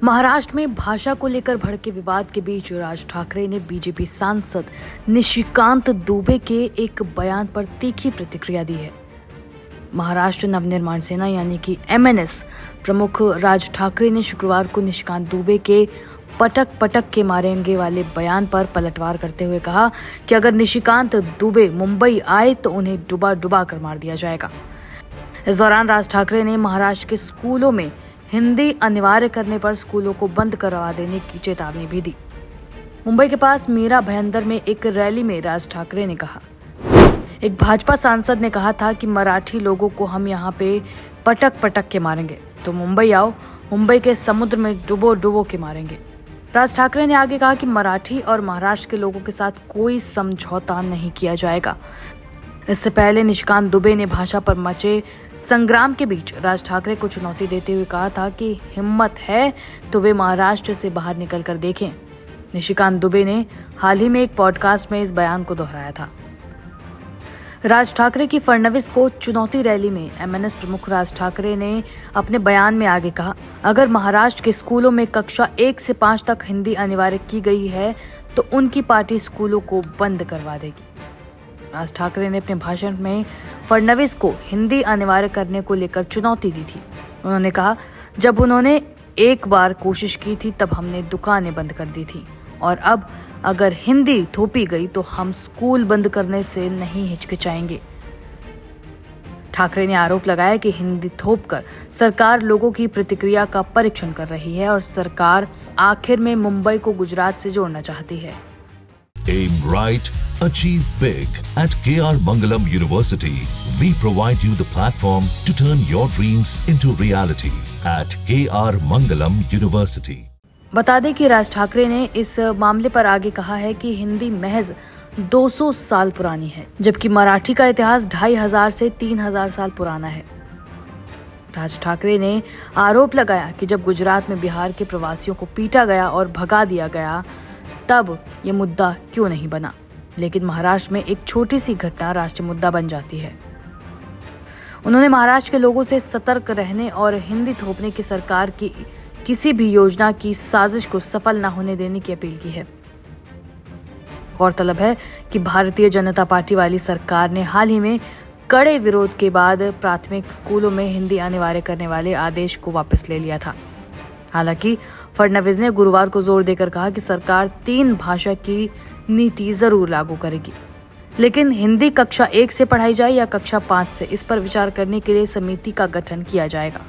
महाराष्ट्र में भाषा को लेकर भड़के विवाद के बीच राज ठाकरे ने बीजेपी सांसद निशिकांत दुबे के एक बयान पर तीखी प्रतिक्रिया दी है। महाराष्ट्र नवनिर्माण सेना यानी कि MNS प्रमुख राज ठाकरे ने शुक्रवार को निशिकांत दुबे के पटक पटक के मारेंगे वाले बयान पर पलटवार करते हुए कहा कि अगर निशिकांत दुबे मुंबई आए तो उन्हें डुबा डुबा कर मार दिया जाएगा। इस दौरान राज ठाकरे ने महाराष्ट्र के स्कूलों में हिंदी अनिवार्य करने पर स्कूलों को बंद करवा देने की चेतावनी भी दी। मुंबई के पास मीरा भयंदर में एक रैली में राज ठाकरे ने कहा, एक भाजपा सांसद ने कहा था कि मराठी लोगों को हम यहाँ पे पटक पटक के मारेंगे, तो मुंबई आओ, मुंबई के समुद्र में डुबो डुबो के मारेंगे। राज ठाकरे ने आगे कहा कि मराठी और महाराष्ट्र के लोगों के साथ कोई समझौता नहीं किया जाएगा। इससे पहले निशिकांत दुबे ने भाषा पर मचे संग्राम के बीच राज ठाकरे को चुनौती देते हुए कहा था कि हिम्मत है तो वे महाराष्ट्र से बाहर निकल कर देखें। निशिकांत दुबे ने हाल ही में एक पॉडकास्ट में इस बयान को दोहराया था। राज ठाकरे की फडणवीस को चुनौती रैली में MNS प्रमुख राज ठाकरे ने अपने बयान में आगे कहा, अगर महाराष्ट्र के स्कूलों में कक्षा 1 से 5 तक हिंदी अनिवार्य की गई है तो उनकी पार्टी स्कूलों को बंद करवा देगी। राज ठाकरे ने अपने भाषण में फडणवीस को हिंदी अनिवार्य करने को लेकर चुनौती दी थी। उन्होंने कहा, जब उन्होंने एक बार कोशिश की थी तब हमने दुकानें बंद कर दी थी और अब अगर हिंदी थोपी गई तो हम स्कूल बंद करने से नहीं हिचकिचाएंगे। ठाकरे ने आरोप लगाया कि हिंदी थोपकर सरकार लोगों की प्रतिक्रिया का परीक्षण कर रही है और सरकार आखिर में मुंबई को गुजरात से जोड़ना चाहती है। Aim right, achieve big. At KR Mangalam University, we provide you the platform to turn your dreams into reality. At KR Mangalam University. बता दें कि राज ठाकरे ने इस मामले पर आगे कहा है कि हिंदी महज 200 साल पुरानी है, जबकि मराठी का इतिहास 2500 से 3000 साल पुराना है। राज ठाकरे ने आरोप लगाया कि जब गुजरात में बिहार के प्रवासियों को पीटा गया और भगा दिया गया तब ये मुद्दा क्यों नहीं बना, लेकिन महाराष्ट्र में एक छोटी सी घटना राष्ट्रीय मुद्दा बन जाती है। उन्होंने महाराष्ट्र के लोगों से सतर्क रहने और हिंदी थोपने की सरकार की किसी भी योजना की साजिश को सफल न होने देने की अपील की है। गौरतलब है कि भारतीय जनता पार्टी वाली सरकार ने हाल ही में कड़े विरोध के बाद प्राथमिक स्कूलों में हिंदी अनिवार्य करने वाले आदेश को वापस ले लिया था। हालांकि फडणवीस ने गुरुवार को जोर देकर कहा कि सरकार 3 भाषा की नीति जरूर लागू करेगी, लेकिन हिंदी कक्षा 1 से पढ़ाई जाए या कक्षा 5 से, इस पर विचार करने के लिए समिति का गठन किया जाएगा।